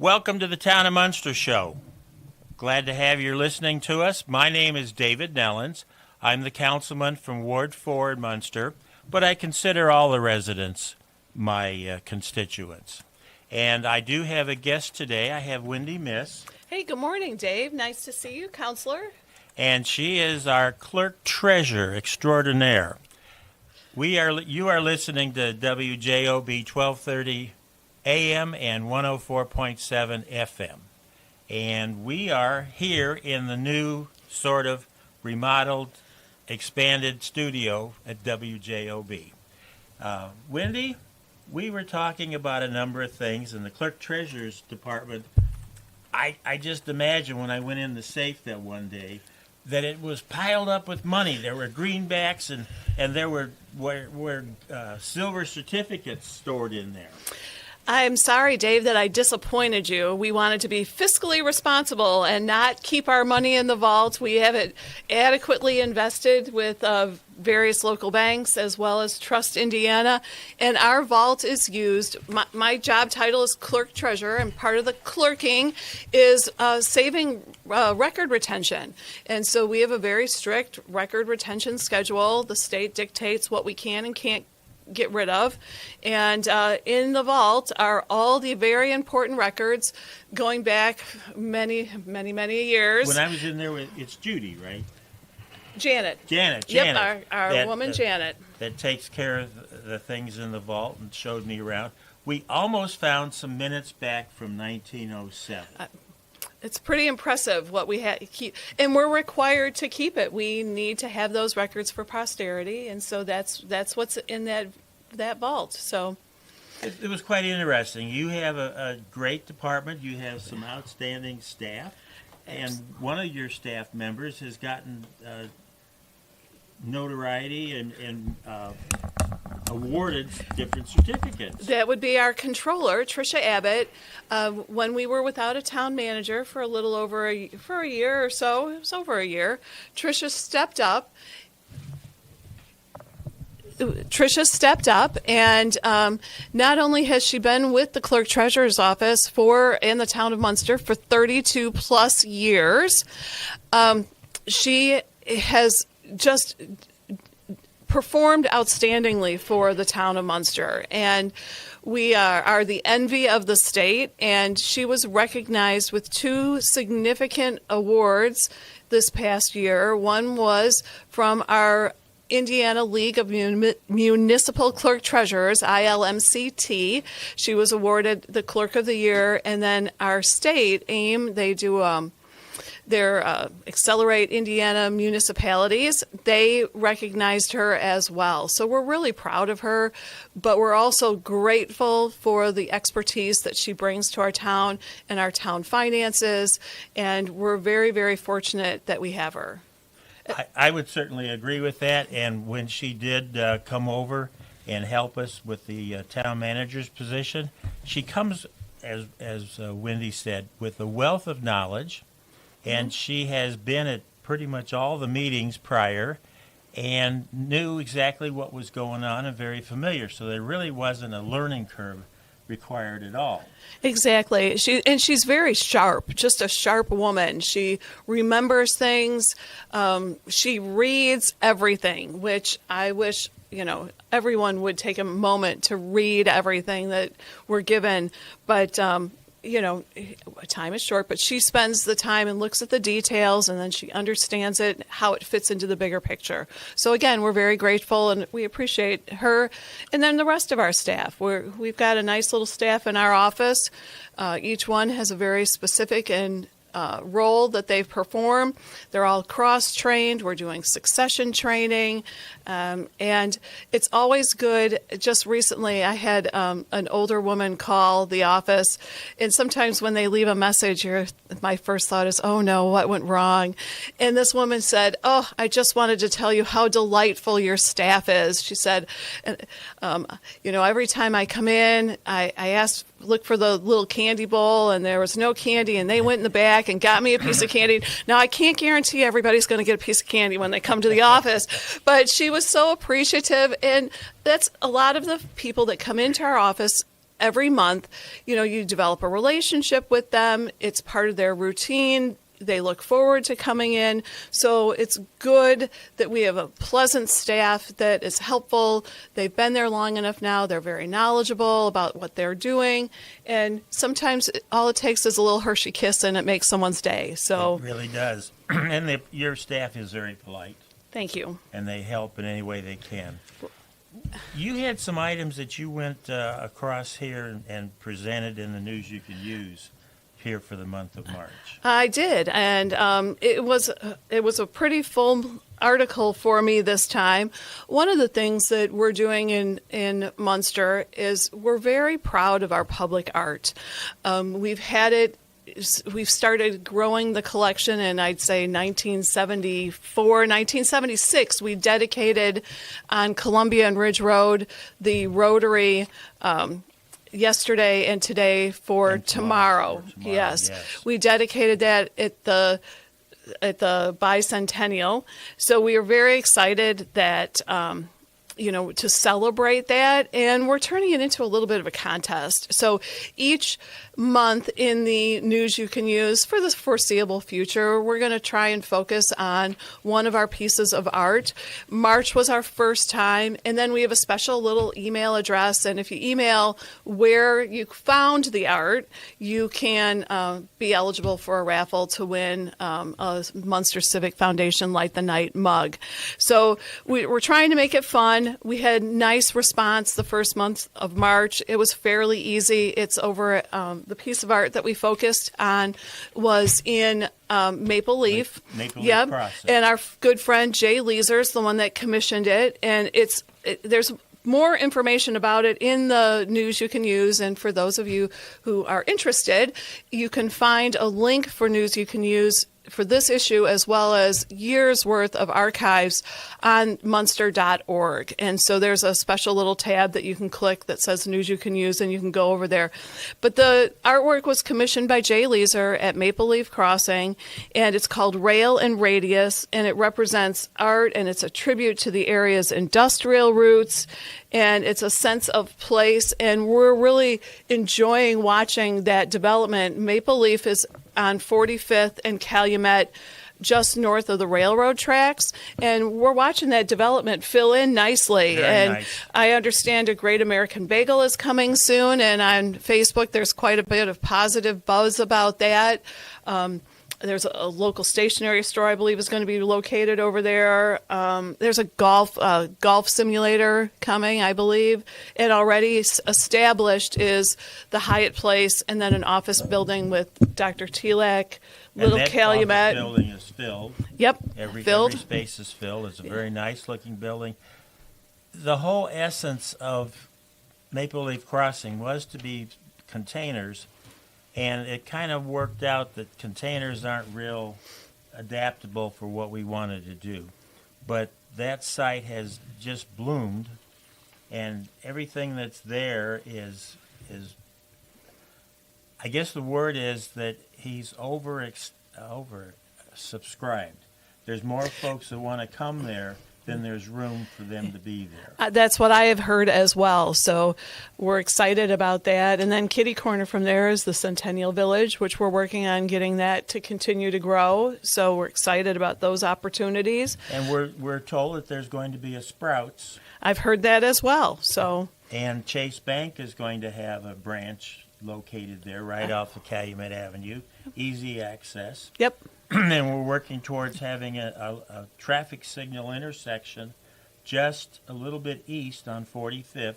Welcome to the Town of Munster Show. Glad to have you listening to us. My name is David Nellens. I'm the councilman from Ward 4 in Munster, but I consider all the residents my constituents. And I do have a guest today. I have Wendy Miss. Hey, good morning, Dave. Nice to see you, Counselor. And she is our clerk treasurer extraordinaire. You are listening to WJOB 1230 AM and 104.7 FM. And we are here in the new sort of remodeled, expanded studio at WJOB. Wendy, we were talking about a number of things in the clerk treasurer's department. I just imagine when I went in the safe that one day that it was piled up with money. There were greenbacks and there were silver certificates stored in there. I'm sorry, Dave, that I disappointed you. We wanted to be fiscally responsible and not keep our money in the vault. We have it adequately invested with various local banks as well as Trust Indiana, and our vault is used. My job title is clerk treasurer, and part of the clerking is saving record retention. And so we have a very strict record retention schedule. The state dictates what we can and can't get rid of. And in the vault are all the very important records going back many, many, many years. When I was in there, it's Judy, right? Janet. Yep, our woman Janet. That takes care of the things in the vault and showed me around. We almost found some minutes back from 1907. It's pretty impressive what we keep, and we're required to keep it. We need to have those records for posterity, and so that's what's in that vault. So it was quite interesting. You have a great department. You have some outstanding staff, and one of your staff members has gotten notoriety and awarded different certificates. That would be our controller, Tricia Abbott. When we were without a town manager for a little over a year or so, it was over a year, Tricia stepped up. And not only has she been with the clerk treasurer's office in the town of Munster for 32 plus years, she has just performed outstandingly for the town of Munster, and we are the envy of the state, and she was recognized with two significant awards this past year. One was from our Indiana League of Municipal Clerk Treasurers, ILMCT. She was awarded the Clerk of the Year, and then our state, AIM, they do their Accelerate Indiana Municipalities, they recognized her as well. So we're really proud of her, but we're also grateful for the expertise that she brings to our town and our town finances, and we're very, very fortunate that we have her. I would certainly agree with that, and when she did come over and help us with the town manager's position, she comes, as Wendy said, with a wealth of knowledge. And she has been at pretty much all the meetings prior and knew exactly what was going on and very familiar. So there really wasn't a learning curve required at all. Exactly. She's very sharp, just a sharp woman. She remembers things. She reads everything, which I wish, everyone would take a moment to read everything that we're given. But time is short, but she spends the time and looks at the details, and then she understands it, how it fits into the bigger picture. So again, we're very grateful, and we appreciate her. And then the rest of our staff. We've got a nice little staff in our office. Each one has a very specific and role that they perform. They're all cross-trained. We're doing succession training, and it's always good. Just recently, I had an older woman call the office, and sometimes when they leave a message, my first thought is, oh no, what went wrong? And this woman said, oh, I just wanted to tell you how delightful your staff is. She said, every time I come in, I look for the little candy bowl, and there was no candy, and they went in the back and got me a piece of candy. Now, I can't guarantee everybody's going to get a piece of candy when they come to the office, but she was so appreciative, and that's a lot of the people that come into our office every month, you develop a relationship with them. It's part of their routine. They look forward to coming in. So it's good that we have a pleasant staff that is helpful. They've been there long enough now. They're very knowledgeable about what they're doing. And sometimes all it takes is a little Hershey kiss and it makes someone's day. So It really does. And your staff is very polite. thank you. And they help in any way they can. You had some items that you went across here and presented in the News You Can Use here for the month of March. I did, and it was a pretty full article for me this time. One of the things that we're doing in Munster is we're very proud of our public art. We've started growing the collection in, I'd say, 1974, 1976. We dedicated on Columbia and Ridge Road the Rotary yesterday and today for tomorrow. Yes. We dedicated that at the bicentennial. So we are very excited that to celebrate that, and we're turning it into a little bit of a contest. So each month in the News You Can Use for the foreseeable future, we're going to try and focus on one of our pieces of art. March was our first time, and then we have a special little email address, and if you email where you found the art, you can be eligible for a raffle to win a Munster Civic Foundation Light the Night mug. So we're trying to make it fun. We had nice response the first month of March. It was fairly easy. It's over the piece of art that we focused on was in Maple Leaf. Maple Leaf Crossing. And our good friend Jay Leeser's the one that commissioned it. And there's more information about it in the News You Can Use. And for those of you who are interested, you can find a link for News You Can Use for this issue, as well as years worth of archives on munster.org. And so there's a special little tab that you can click that says News You Can Use, and you can go over there. But the artwork was commissioned by Jay Leeser at Maple Leaf Crossing, and it's called Rail and Radius, and it represents art, and it's a tribute to the area's industrial roots, and it's a sense of place, and we're really enjoying watching that development. Maple Leaf is on 45th and Calumet, just north of the railroad tracks, and we're watching that development fill in nicely. Very nice. I understand a Great American Bagel is coming soon, and on Facebook there's quite a bit of positive buzz about that. There's a local stationery store, I believe, is going to be located over there. There's a golf simulator coming, I believe. And already established is the Hyatt Place, and then an office building with Dr. Telak, Little Calumet. That building is filled. Yep, filled. Every space is filled. It's a very nice-looking building. The whole essence of Maple Leaf Crossing was to be containers. And it kind of worked out that containers aren't real adaptable for what we wanted to do. But that site has just bloomed, and everything that's there is I guess the word is that he's over subscribed. There's more folks that want to come there than there's room for them to be there. That's what I have heard as well. So we're excited about that. And then kitty corner from there is the Centennial Village, which we're working on getting that to continue to grow. So we're excited about those opportunities. And we're told that there's going to be a Sprouts. I've heard that as well. So And Chase Bank is going to have a branch located there right off of Calumet Avenue. Easy access. Yep. And we're working towards having a traffic signal intersection just a little bit east on 45th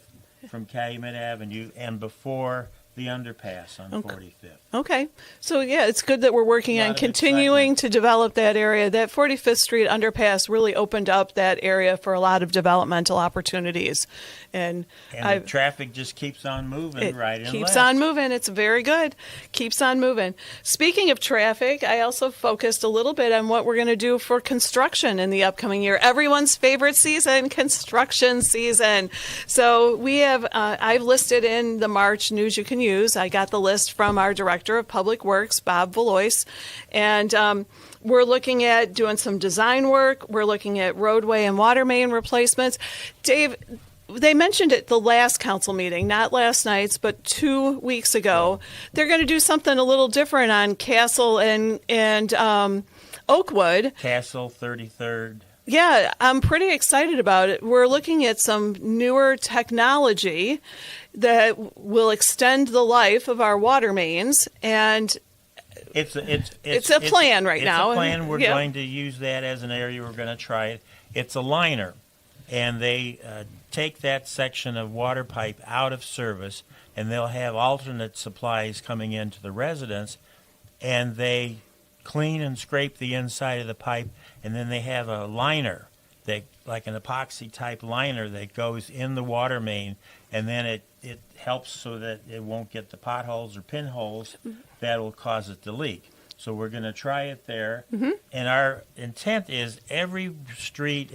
from Calumet Avenue and before the underpass on 45th. Okay. So, yeah, it's good that we're working on continuing to develop that area. That 45th Street underpass really opened up that area for a lot of developmental opportunities. And the traffic just keeps on moving right and left. Keeps on moving. It's very good. Keeps on moving. Speaking of traffic, I also focused a little bit on what we're going to do for construction in the upcoming year. Everyone's favorite season, construction season. So we have, I've listed in the March News You Can Use. I got the list from our Director of Public Works, Bob Valois, and we're looking at doing some design work. We're looking at roadway and water main replacements. Dave, they mentioned it the last council meeting, not last night's, but 2 weeks ago. They're going to do something a little different on Castle and Oakwood. Castle 33rd. Yeah, I'm pretty excited about it. We're looking at some newer technology that will extend the life of our water mains, and It's a plan right now. It's a plan. We're Yeah. going to use that as an area. We're going to try it. It's a liner, and they take that section of water pipe out of service, and they'll have alternate supplies coming into the residence, and they clean and scrape the inside of the pipe, and then they have a liner, that like an epoxy type liner that goes in the water main, and then it helps so that it won't get the potholes or pinholes that will cause it to leak. So we're going to try it there, and our intent is every street,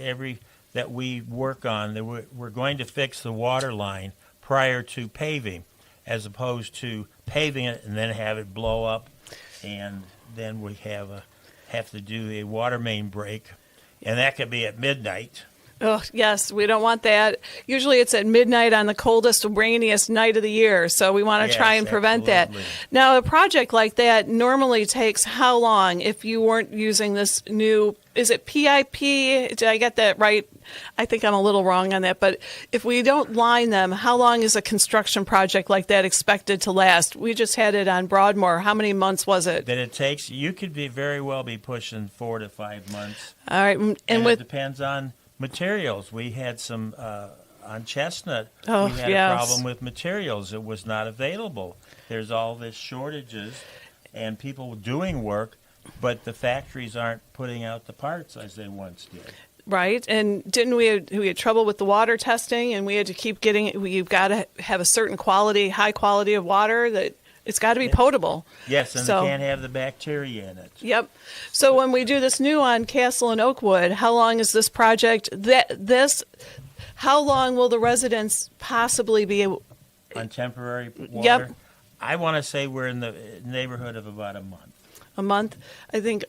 that we work on, that we're going to fix the water line prior to paving, as opposed to paving it and then have it blow up, and then we have to do a water main break, and that could be at midnight. Oh, yes, we don't want that. Usually it's at midnight on the coldest, rainiest night of the year, so we want to try and prevent absolutely. that. Now, a project like that normally takes how long if you weren't using this new, is it PIP? Did I get that right? I think I'm a little wrong on that, but if we don't line them, how long is a construction project like that expected to last? We just had it on Broadmoor. How many months was it? That it takes, you could very well be pushing 4 to 5 months. All right, And with it depends on materials. We had some on Chestnut. Oh, we had yes. a problem with materials. It was not available. There's all this shortages, and people doing work, but the factories aren't putting out the parts as they once did. Right, and didn't we had trouble with the water testing, and we had to keep getting. You've got to have a certain quality, high quality of water that it's got to be potable. Yes, and So- they can't have the bacteria in it. Yep. So when we do this new on Castle and Oakwood, how long is this project? How long will the residents possibly be able? On temporary water. Yep. I want to say we're in the neighborhood of about a month. A month? I think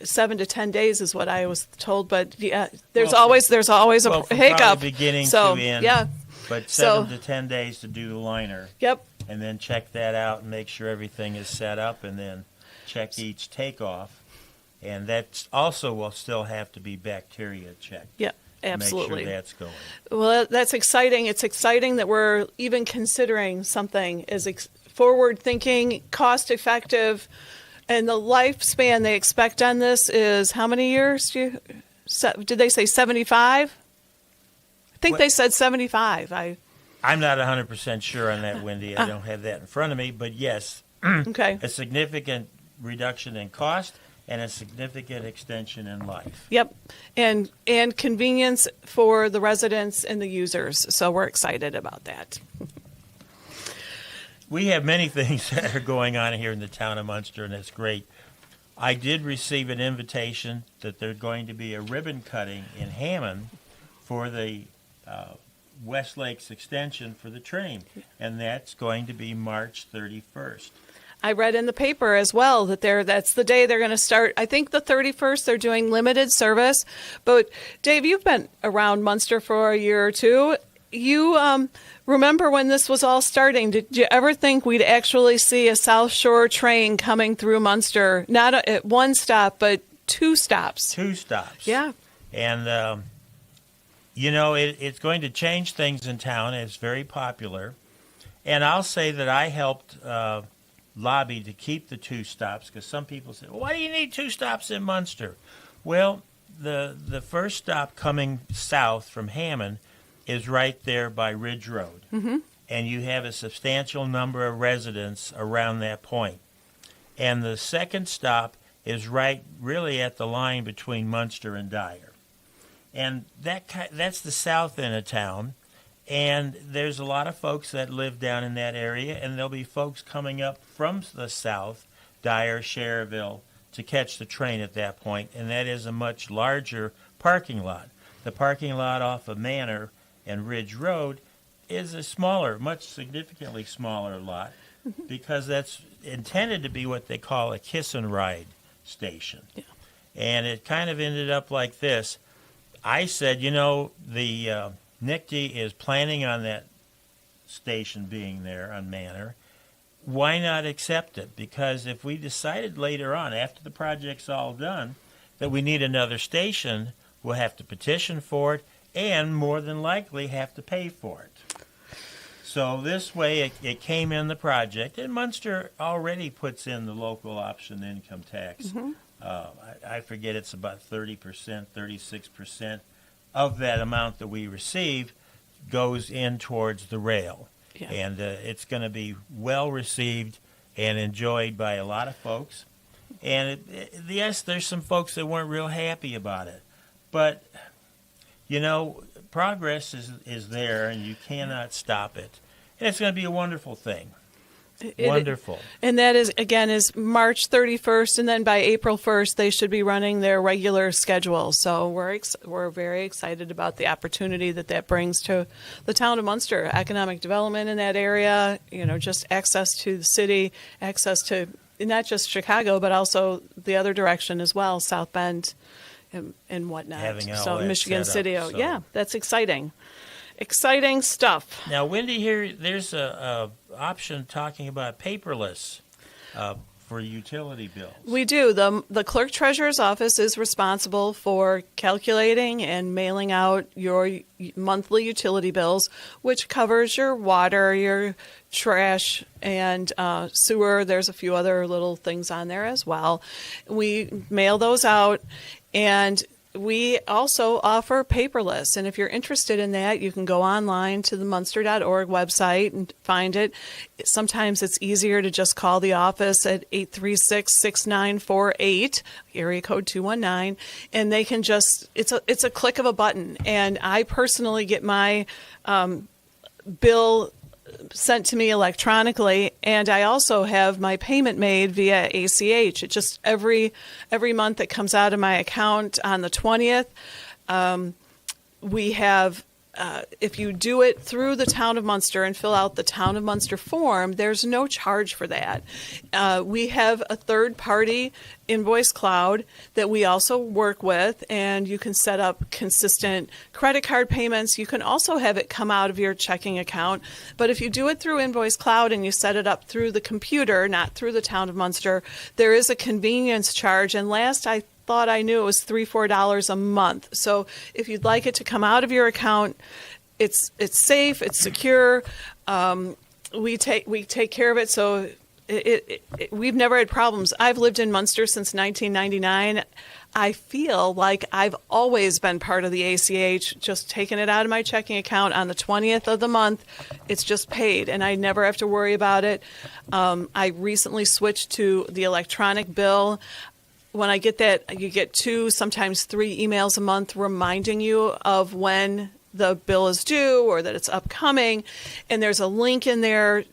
7 to 10 days is what I was told. But yeah, there's Well, always a Well, from hiccup. probably beginning so to end. yeah. But So- 7 to 10 days to do the liner. Yep. And then check that out and make sure everything is set up, and then check each takeoff. And that also will still have to be bacteria checked. Yep. to Absolutely. Make sure that's going. Well, that's exciting. It's exciting that we're even considering something as forward-thinking, cost-effective, and the lifespan they expect on this is how many years? Did they say 75? I think they said 75. I'm not 100% sure on that, Wendy. I don't have that in front of me. But yes, Okay. a significant reduction in cost and a significant extension in life. Yep. And convenience for the residents and the users. So we're excited about that. We have many things that are going on here in the town of Munster, and it's great. I did receive an invitation that there's going to be a ribbon cutting in Hammond for the West Lakes extension for the train, and that's going to be March 31st. I read in the paper as well that that's the day they're going to start. I think the 31st they're doing limited service. But Dave, you've been around Munster for a year or two. You remember when this was all starting? Did you ever think we'd actually see a South Shore train coming through Munster? Not at one stop, but 2 stops. 2 stops. Yeah. And, it's going to change things in town. It's very popular. And I'll say that I helped lobby to keep the 2 stops, because some people say, well, why do you need 2 stops in Munster? Well, the first stop coming south from Hammond is right there by Ridge Road. Mm-hmm. And you have a substantial number of residents around that point. And the second stop is really at the line between Munster and Dyer. And that's the south end of town. And there's a lot of folks that live down in that area, and there'll be folks coming up from the south, Dyer, Cherville, to catch the train at that point, and that is a much larger parking lot. The parking lot off of Manor and Ridge Road is a smaller, much significantly smaller lot, because that's intended to be what they call a kiss and ride station. Yeah. And And it kind of ended up like this. I said, the NICD is planning on that station being there on Manor. Why not accept it? Because if we decided later on, after the project's all done, that we need another station, we'll have to petition for it and more than likely have to pay for it. So this way it came in the project, and Munster already puts in the local option income tax. Mm-hmm. I forget, it's about 30%, 36% of that amount that we receive goes in towards the rail. Yeah. And it's going to be well received and enjoyed by a lot of folks. And yes, there's some folks that weren't real happy about it. But, you know, progress is there, and you cannot stop it. And it's going to be a wonderful thing. Wonderful. And that is March 31st, and then by April 1st, they should be running their regular schedule. So we're very excited about the opportunity that brings to the town of Munster, economic development in that area, you know, just access to the city, access to not just Chicago, but also the other direction as well, South Bend and whatnot. Having all So that Michigan set City, up, so. yeah, that's exciting. Exciting stuff. Now, Wendy, here there's a option talking about paperless for utility bills. We do. The clerk treasurer's office is responsible for calculating and mailing out your monthly utility bills, which covers your water, your trash, and sewer. There's a few other little things on there as well. We mail those out, and we also offer paperless, and if you're interested in that, you can go online to the munster.org website and find it. Sometimes it's easier to just call the office at 836-6948, area code 219, and they can just, it's a click of a button. And I personally get my bill sent to me electronically, and I also have my payment made via ACH. It just every month it comes out of my account on the 20th. We have, if you do it through the Town of Munster and fill out the Town of Munster form, there's no charge for that. We have a third-party invoice cloud that we also work with, and you can set up consistent credit card payments. You can also have it come out of your checking account. But if you do it through Invoice Cloud and you set it up through the computer, not through the Town of Munster, there is a convenience charge. And last I thought I knew it was $3-4 a month. So if you'd like it to come out of your account, it's safe, it's secure. We take care of it, so we've never had problems. I've lived in Munster since 1999. I feel like I've always been part of the ACH, just taking it out of my checking account on the 20th of the month. It's just paid, and I never have to worry about it. I recently switched to the electronic bill. When I get that, you get 2, sometimes 3 emails a month reminding you of when the bill is due or that it's upcoming. And there's a link in there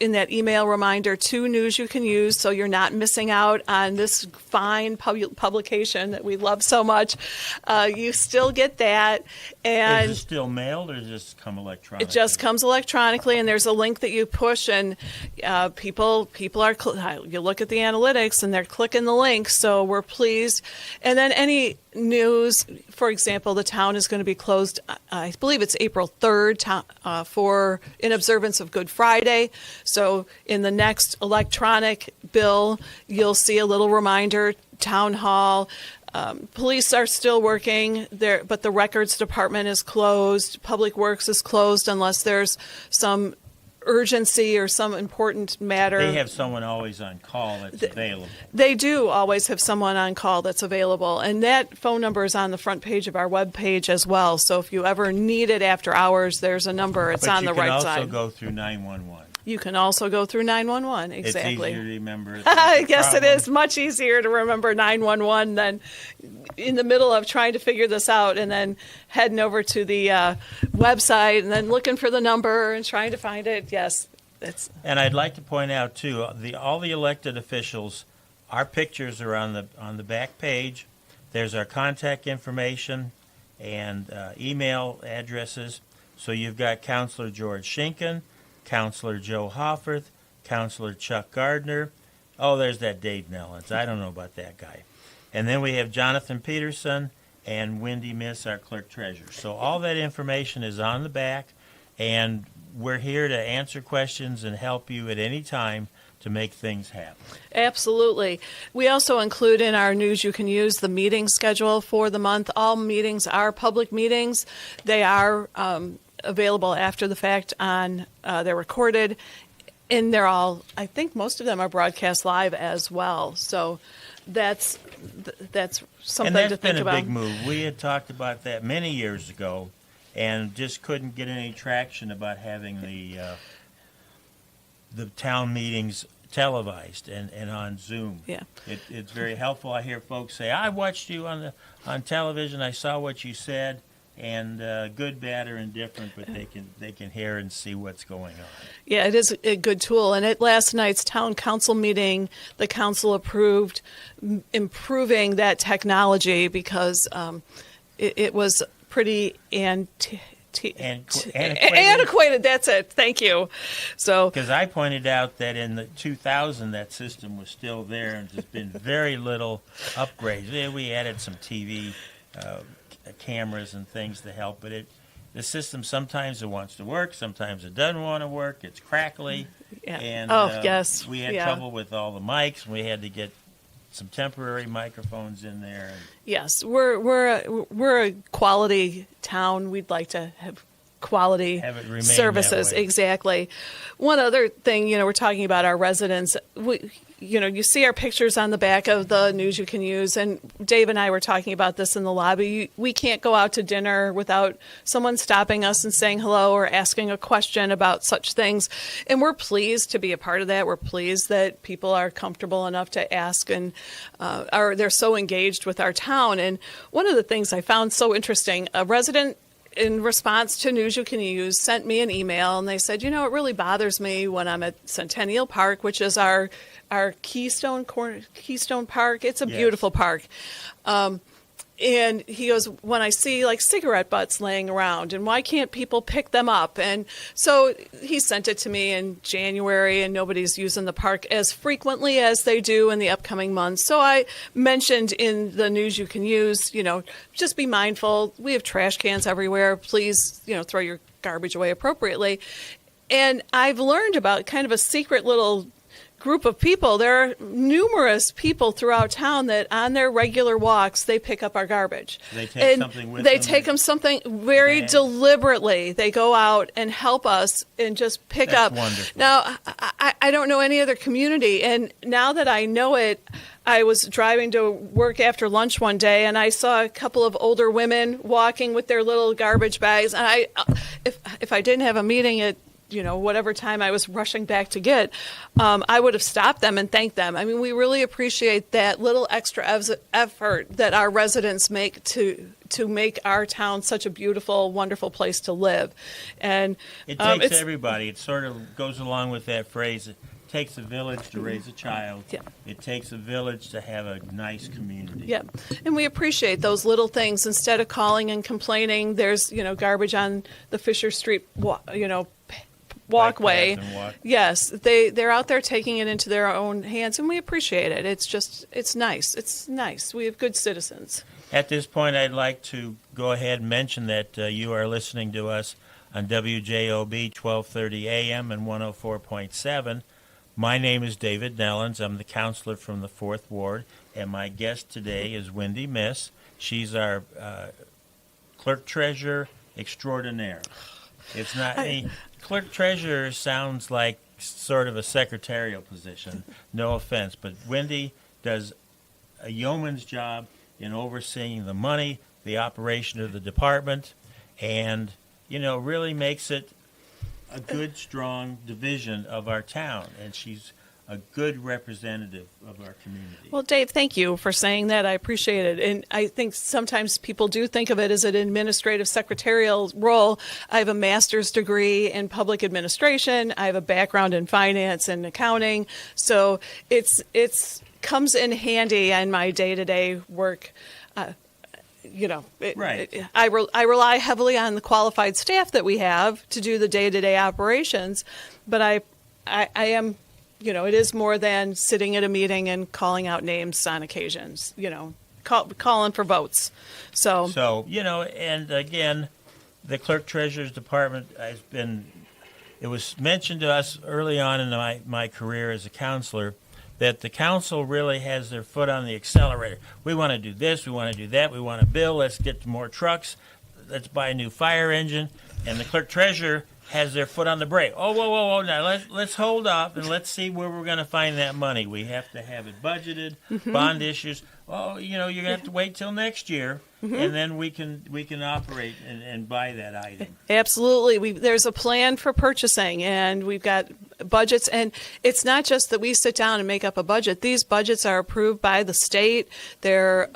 in that email reminder to news you can use, so you're not missing out on this fine publication that we love so much. You still get that. And is it still mailed, or does this come electronically? it just comes electronically, and there's a link that you push, and people are, you look at the analytics, and they're clicking the link, so we're pleased. And then any news, for example, the town is going to be closed, I believe it's April 3rd, in observance of Good Friday. So in the next electronic bill, you'll see a little reminder, town hall. Police are still working there, but the records department is closed. Public Works is closed unless there's some urgency or some important matter. They have someone always on call that's available. They do always have someone on call that's available, and that phone number is on the front page of our webpage as well. So if you ever need it after hours, there's a number. It's on the right side. But you can also go through 911. You can also go through 911, exactly. It's easier to remember. Yes, it is much easier to remember 911 than in the middle of trying to figure this out and then heading over to the website and then looking for the number and trying to find it. Yes. And I'd like to point out, too, all the elected officials, our pictures are on the back page. There's our contact information and email addresses. So you've got Councilor George Schinken, Councilor Joe Hofferth, Councilor Chuck Gardner. Oh, there's that Dave Nellens. I don't know about that guy. And then we have Jonathan Peterson and Wendy Miss, our clerk treasurer. So all that information is on the back, and we're here to answer questions and help you at any time to make things happen. Absolutely. We also include in our news you can use the meeting schedule for the month. All meetings are public meetings. They are available after the fact on, they're recorded, and they're all, I think most of them are broadcast live as well. So that's something And to that's been think a about. big move. We had talked about that many years ago and just couldn't get any traction about having the town meetings televised and on Zoom. Yeah. It's very helpful. I hear folks say, I watched you on television, I saw what you said, and good, bad, or indifferent, but they can hear and see what's going on. Yeah, it is a good tool. And at last night's town council meeting, the council approved improving that technology because it was pretty antiquated. That's it. Thank you. So, because I pointed out that in the 2000 that system was still there, and there's been very little upgrades. Yeah, we added some TV cameras and things to help, but the system sometimes it wants to work, sometimes it doesn't want to work. It's crackly, yeah. and Yes, we had trouble with all the mics. We had to get some temporary microphones in there. Yes, we're a quality town. We'd like to have quality Have it remain services. that way. Exactly. One other thing, we're talking about our residents. You see our pictures on the back of the news you can use, and Dave and I were talking about this in the lobby. We can't go out to dinner without someone stopping us and saying hello or asking a question about such things, and we're pleased to be a part of that. We're pleased that people are comfortable enough to ask and they're so engaged with our town. And one of the things I found so interesting, a resident in response to News You Can Use sent me an email, and they said, it really bothers me when I'm at Centennial Park, which is our Keystone Park. It's a Yes. beautiful park. And he goes, when I see like cigarette butts laying around, and why can't people pick them up? And so he sent it to me in January, and nobody's using the park as frequently as they do in the upcoming months. So I mentioned in the News You Can Use, just be mindful. We have trash cans everywhere. Please, throw your garbage away appropriately. And I've learned about kind of a secret little group of people. There are numerous people throughout town that on their regular walks, they pick up our garbage. They take something with They them. take them something very Bags. deliberately. They go out and help us and just pick That's up. wonderful. Now, I don't know any other community. And now that I know it, I was driving to work after lunch one day, and I saw a couple of older women walking with their little garbage bags. And if I didn't have a meeting at whatever time I was rushing back to get, I would have stopped them and thanked them. I mean, we really appreciate that little extra effort that our residents make to make our town such a beautiful, wonderful place to live. And It takes everybody. It sort of goes along with that phrase, it takes a village to raise a child. Yeah. It takes a village to have a nice community. Yeah, and we appreciate those little things. Instead of calling and complaining, there's garbage on the Fisher Street, walkway. Bike path and walk. Yes, they're out there taking it into their own hands, and we appreciate it. It's nice. It's nice. We have good citizens. At this point, I'd like to go ahead and mention that you are listening to us on WJOB 1230 AM and 104.7. My name is David Nellens. I'm the counselor from the 4th Ward, and my guest today is Wendy Miss. She's our clerk treasurer extraordinaire. It's not any clerk treasurer sounds like sort of a secretarial position. No offense, but Wendy does a yeoman's job in overseeing the money, the operation of the department, and really makes it a good, strong division of our town. And she's a good representative of our community. Well, Dave, thank you for saying that. I appreciate it. And I think sometimes people do think of it as an administrative secretarial role. I have a master's degree in public administration. I have a background in finance and accounting. So it's comes in handy in my day-to-day work. Right. I rely heavily on the qualified staff that we have to do the day-to-day operations, but I am, it is more than sitting at a meeting and calling out names on occasions, calling for votes. So So, and again, the clerk treasurer's department has been, it was mentioned to us early on in my career as a counselor that the council really has their foot on the accelerator. We want to do this, we want to do that, we want to build, let's get more trucks, let's buy a new fire engine, and the clerk treasurer has their foot on the brake. Oh, whoa, now let's hold up and let's see where we're going to find that money. We have to have it budgeted, bond issues. Oh, you're going to have to wait till next year, and then we can operate and buy that item. Absolutely. There's a plan for purchasing, and we've got budgets. And it's not just that we sit down and make up a budget. These budgets are approved by the state. They're,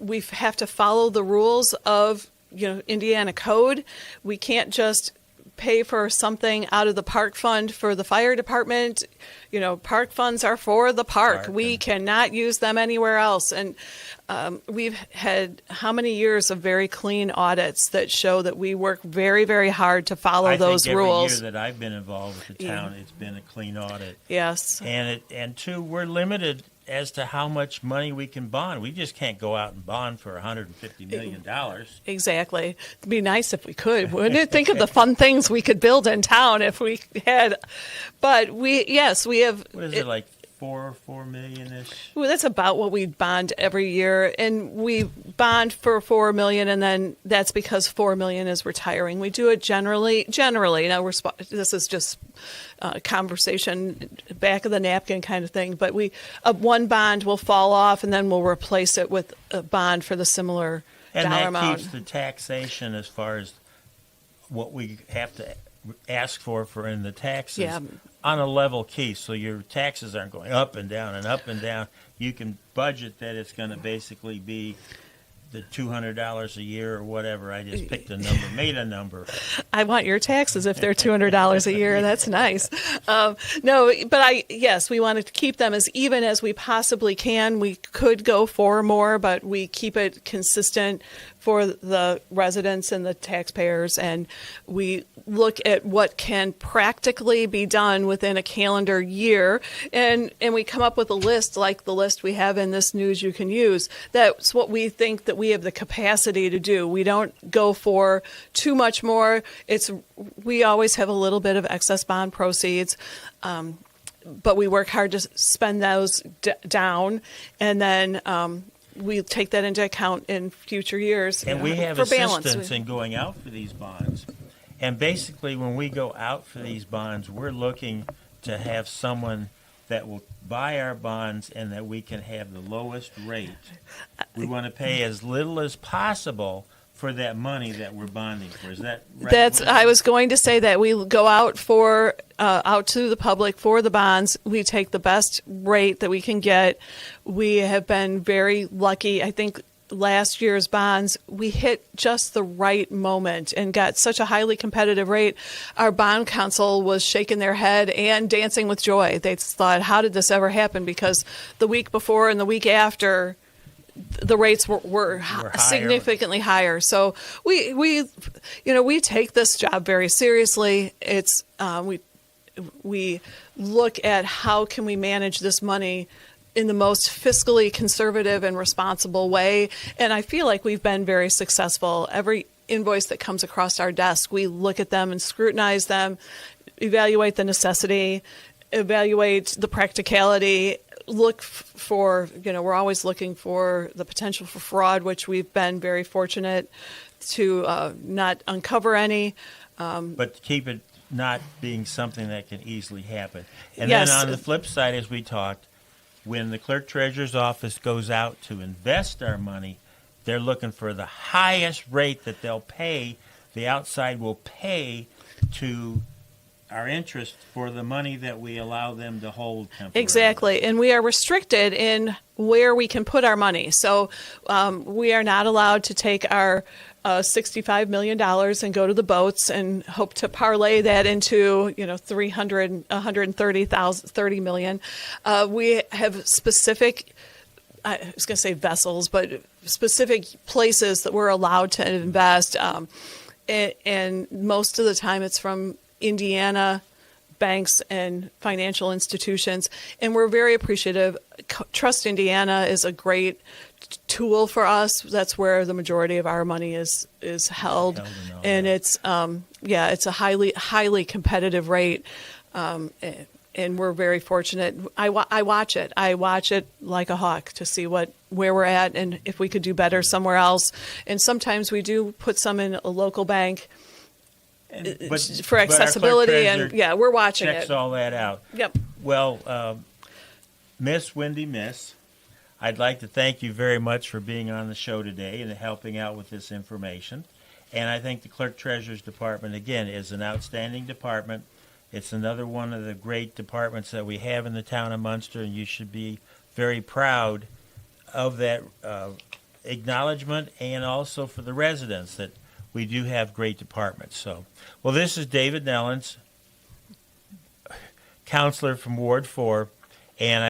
we have to follow the rules of, Indiana code. We can't just pay for something out of the park fund for the fire department. Park funds are for the park. We cannot use them anywhere else. And we've had how many years of very clean audits that show that we work very, very hard to follow those rules. Every year that I've been involved with the town, it's been a clean audit. Yes. And two, we're limited as to how much money we can bond. We just can't go out and bond for $150 million. Exactly. It'd be nice if we could, wouldn't it? Think of the fun things we could build in town if we had. But we have. What is it, like $4 million-ish? Well, that's about what we bond every year, and we bond for $4 million, and then that's because $4 million is retiring. We do it generally. Now this is just conversation, back of the napkin kind of thing. But one bond will fall off, and then we'll replace it with a bond for the similar dollar amount. And that keeps the taxation as far as what we have to ask for in the taxes on a level key, so your taxes aren't going up and down and up and down. You can budget that it's going to basically be the $200 a year or whatever. I just picked a number, made a number. I want your taxes if they're $200 a year. That's nice. No, but we wanted to keep them as even as we possibly can. We could go for more, but we keep it consistent for the residents and the taxpayers, and we look at what can practically be done within a calendar year, and we come up with a list like the list we have in this News You Can Use. That's what we think that we have the capacity to do. We don't go for too much more. We always have a little bit of excess bond proceeds, but we work hard to spend those down, and then we take that into account in future years. And we have assistance in going out for these bonds. And basically, when we go out for these bonds, we're looking to have someone that will buy our bonds and that we can have the lowest rate. We want to pay as little as possible for that money that we're bonding for. Is that right? I was going to say that we go out to the public for the bonds. We take the best rate that we can get. We have been very lucky. I think last year's bonds, we hit just the right moment and got such a highly competitive rate. Our bond counsel was shaking their head and dancing with joy. They thought, how did this ever happen? Because the week before and the week after, the rates were significantly higher. So we take this job very seriously. It's we look at how can we manage this money in the most fiscally conservative and responsible way. And I feel like we've been very successful. Every invoice that comes across our desk, we look at them and scrutinize them, evaluate the necessity, evaluate the practicality, look for, we're always looking for the potential for fraud, which we've been very fortunate to not uncover any. But keep it not being something that can easily happen. And yes. Then on the flip side, as we talked, when the clerk treasurer's office goes out to invest our money, they're looking for the highest rate that they'll pay, the outside will pay to our interest for the money that we allow them to hold temporarily. Exactly. And we are restricted in where we can put our money. So we are not allowed to take our $65 million and go to the boats and hope to parlay that into, $30 million. We have specific, I was going to say vessels, but specific places that we're allowed to invest. And most of the time it's from Indiana banks and financial institutions, and we're very appreciative. Trust Indiana is a great tool for us. That's where the majority of our money is held, and it's it's a highly competitive rate, and we're very fortunate. I watch it. I watch it like a hawk to see where we're at and if we could do better somewhere else. And sometimes we do put some in a local bank for accessibility, and we're watching checks it. all that out. Yep. Well, Miss Wendy Miss, I'd like to thank you very much for being on the show today and helping out with this information. And I think the Clerk Treasurer's Department, again, is an outstanding department. It's another one of the great departments that we have in the town of Munster, and you should be very proud of that acknowledgement, and also for the residents that we do have great departments. So, well, this is David Nellens, counselor from Ward 4, and